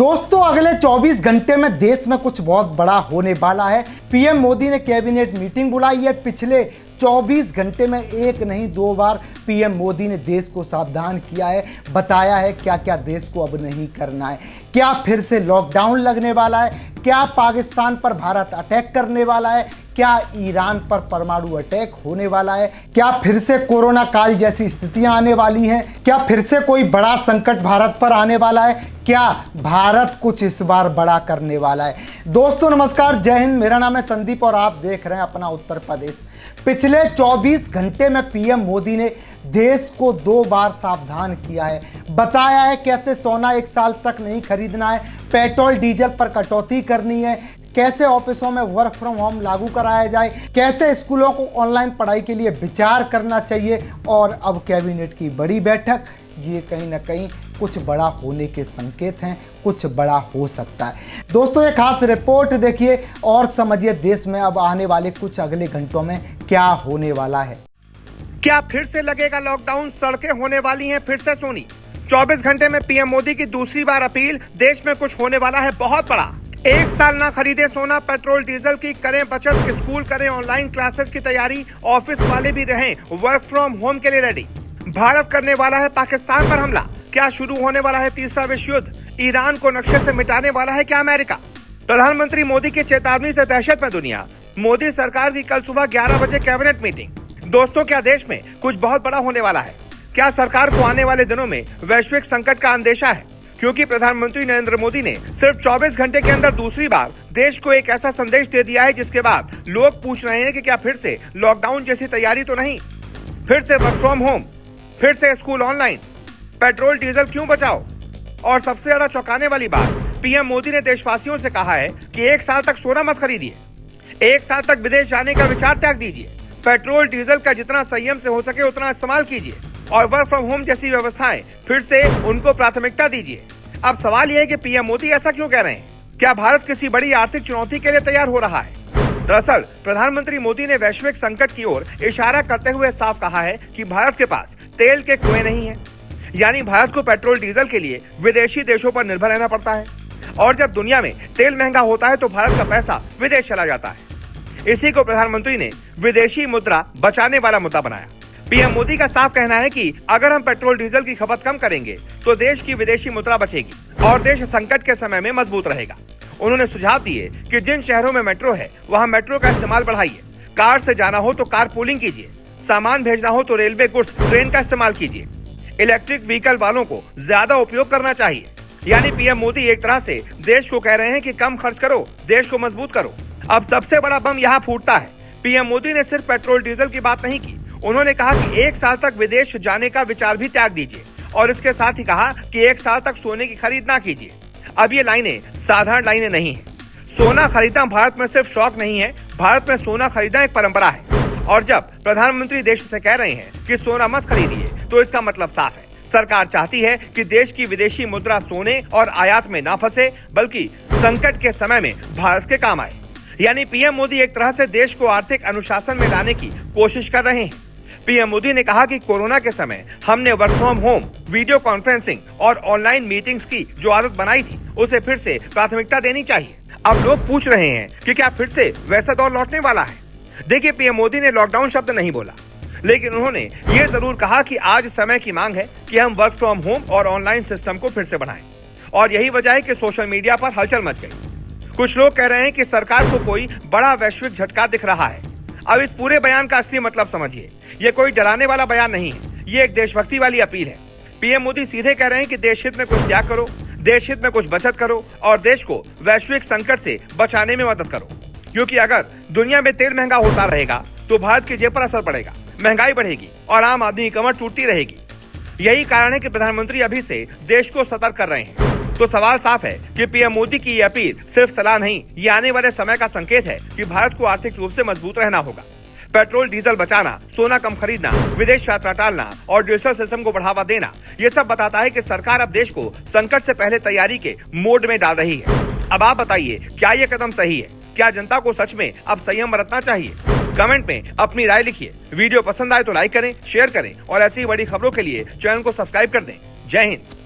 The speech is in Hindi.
दोस्तों अगले 24 घंटे में देश में कुछ बहुत बड़ा होने वाला है। पीएम मोदी ने कैबिनेट मीटिंग बुलाई है। पिछले 24 घंटे में एक नहीं दो बार पीएम मोदी ने देश को सावधान किया है, बताया है क्या क्या देश को अब नहीं करना है। क्या फिर से लॉकडाउन लगने वाला है? क्या पाकिस्तान पर भारत अटैक करने वाला है? क्या ईरान पर परमाणु अटैक होने वाला है? क्या फिर से कोरोना काल जैसी स्थितियां आने वाली हैं? क्या फिर से कोई बड़ा संकट भारत पर आने वाला है? क्या भारत कुछ इस बार बड़ा करने वाला है? दोस्तों नमस्कार, जय हिंद। मेरा नाम है संदीप और आप देख रहे हैं अपना उत्तर प्रदेश। पिछले 24 घंटे में पीएम मोदी ने देश को 2 बार सावधान किया है, बताया है कैसे सोना 1 साल तक नहीं खरीदना है, पेट्रोल डीजल पर कटौती करनी है, कैसे ऑफिसों में वर्क फ्रॉम होम लागू कराया जाए, कैसे स्कूलों को ऑनलाइन पढ़ाई के लिए विचार करना चाहिए। और अब कैबिनेट की बड़ी बैठक, ये कहीं ना कहीं कुछ बड़ा होने के संकेत हैं, कुछ बड़ा हो सकता है। दोस्तों एक खास रिपोर्ट देखिए और समझिए देश में अब आने वाले कुछ अगले घंटों में क्या होने वाला है। क्या फिर से लगेगा लॉकडाउन? सड़कें होने वाली हैं फिर से सोनी। 24 घंटे में पीएम मोदी की दूसरी बार अपील, देश में कुछ होने वाला है बहुत बड़ा। 1 साल ना खरीदे सोना, पेट्रोल डीजल की करें बचत, स्कूल करें ऑनलाइन क्लासेस की तैयारी, ऑफिस वाले भी रहें वर्क फ्रॉम होम के लिए रेडी। भारत करने वाला है पाकिस्तान पर हमला। क्या शुरू होने वाला है तीसरा विश्व युद्ध? ईरान को नक्शे से मिटाने वाला है क्या अमेरिका? प्रधानमंत्री मोदी की चेतावनी से दहशत में दुनिया। मोदी सरकार की कल सुबह 11 बजे कैबिनेट मीटिंग। दोस्तों क्या देश में कुछ बहुत बड़ा होने वाला है? क्या सरकार को आने वाले दिनों में वैश्विक संकट का अंदेशा है? क्योंकि प्रधानमंत्री नरेंद्र मोदी ने सिर्फ 24 घंटे के अंदर दूसरी बार देश को एक ऐसा संदेश दे दिया है जिसके बाद लोग पूछ रहे हैं कि क्या फिर से लॉकडाउन जैसी तैयारी तो नहीं, फिर से वर्क फ्रॉम होम, फिर से स्कूल ऑनलाइन, पेट्रोल डीजल क्यों बचाओ? और सबसे ज्यादा चौंकाने वाली बात, पीएम मोदी ने देशवासियों से कहा है कि 1 साल तक सोना मत खरीदिए, 1 साल तक विदेश जाने का विचार त्याग दीजिए, पेट्रोल डीजल का जितना संयम से हो सके उतना इस्तेमाल कीजिए और वर्क फ्रॉम होम जैसी व्यवस्थाएं फिर से उनको प्राथमिकता दीजिए। अब सवाल यह है कि पीएम मोदी ऐसा क्यों कह रहे हैं? क्या भारत किसी बड़ी आर्थिक चुनौती के लिए तैयार हो रहा है? दरअसल प्रधानमंत्री मोदी ने वैश्विक संकट की ओर इशारा करते हुए साफ कहा है कि भारत के पास तेल के कुएं नहीं है, यानी भारत को पेट्रोल डीजल के लिए विदेशी देशों पर निर्भर रहना पड़ता है। और जब दुनिया में तेल महंगा होता है तो भारत का पैसा विदेश चला जाता है। इसी को प्रधानमंत्री ने विदेशी मुद्रा बचाने वाला मुद्दा बनाया। पीएम मोदी का साफ कहना है कि अगर हम पेट्रोल डीजल की खपत कम करेंगे तो देश की विदेशी मुद्रा बचेगी और देश संकट के समय में मजबूत रहेगा। उन्होंने सुझाव दिए कि जिन शहरों में मेट्रो है वहां मेट्रो का इस्तेमाल बढ़ाइए, कार से जाना हो तो कार पूलिंग कीजिए, सामान भेजना हो तो रेलवे गुड्स ट्रेन का इस्तेमाल कीजिए, इलेक्ट्रिक व्हीकल वालों को ज्यादा उपयोग करना चाहिए। यानी पीएम मोदी एक तरह से देश को कह रहे हैं कि कम खर्च करो, देश को मजबूत करो। अब सबसे बड़ा बम यहाँ फूटता है। पीएम मोदी ने सिर्फ पेट्रोल डीजल की बात नहीं की, उन्होंने कहा कि 1 साल तक विदेश जाने का विचार भी त्याग दीजिए और इसके साथ ही कहा कि 1 साल तक सोने की खरीद ना कीजिए। अब ये लाइनें साधारण लाइनें नहीं है। सोना खरीदना भारत में सिर्फ शौक नहीं है, भारत में सोना खरीदना एक परंपरा है। और जब प्रधानमंत्री देश से कह रहे हैं कि सोना मत खरीदिए तो इसका मतलब साफ है, सरकार चाहती है कि देश की विदेशी मुद्रा सोने और आयात में ना फंसे बल्कि संकट के समय में भारत के काम आए। यानी पीएम मोदी एक तरह से देश को आर्थिक अनुशासन में लाने की कोशिश कर रहे हैं। पीएम मोदी ने कहा कि कोरोना के समय हमने work from home, video conferencing और ऑनलाइन मीटिंग्स की जो आदत बनाई थी उसे फिर से प्राथमिकता देनी चाहिए। अब लोग पूछ रहे हैं कि क्या फिर से वैसा दौर लौटने वाला है? देखिए पीएम मोदी ने लॉकडाउन शब्द नहीं बोला, लेकिन उन्होंने ये जरूर कहा कि आज समय की मांग है कि हम वर्क फ्रॉम होम और ऑनलाइन सिस्टम को फिर से बढ़ाएं। और यही वजह है कि सोशल मीडिया पर हलचल मच गई। कुछ लोग कह रहे हैं कि सरकार को कोई बड़ा वैश्विक झटका दिख रहा है। अब इस पूरे बयान का असली मतलब समझिए, ये कोई डराने वाला बयान नहीं है, ये एक देशभक्ति वाली अपील है। पीएम मोदी सीधे कह रहे हैं कि देश हित में कुछ त्याग करो, देश हित में कुछ बचत करो और देश को वैश्विक संकट से बचाने में मदद करो। क्योंकि अगर दुनिया में तेल महंगा होता रहेगा तो भारत की जेब पर असर पड़ेगा, महंगाई बढ़ेगी और आम आदमी की कमर टूटती रहेगी। यही कारण है कि प्रधानमंत्री अभी से देश को सतर्क कर रहे हैं। तो सवाल साफ है कि पीएम मोदी की ये अपील सिर्फ सलाह नहीं, ये आने वाले समय का संकेत है कि भारत को आर्थिक रूप से मजबूत रहना होगा। पेट्रोल डीजल बचाना, सोना कम खरीदना, विदेश यात्रा टालना और डिजिटल सिस्टम को बढ़ावा देना, ये सब बताता है कि सरकार अब देश को संकट से पहले तैयारी के मोड में डाल रही है। अब आप बताइए, क्या ये कदम सही है? क्या जनता को सच में अब संयम बरतना चाहिए? कमेंट में अपनी राय लिखिए। वीडियो पसंद आए तो लाइक करें, शेयर करें और ऐसी बड़ी खबरों के लिए चैनल को सब्सक्राइब कर दें। जय हिंद।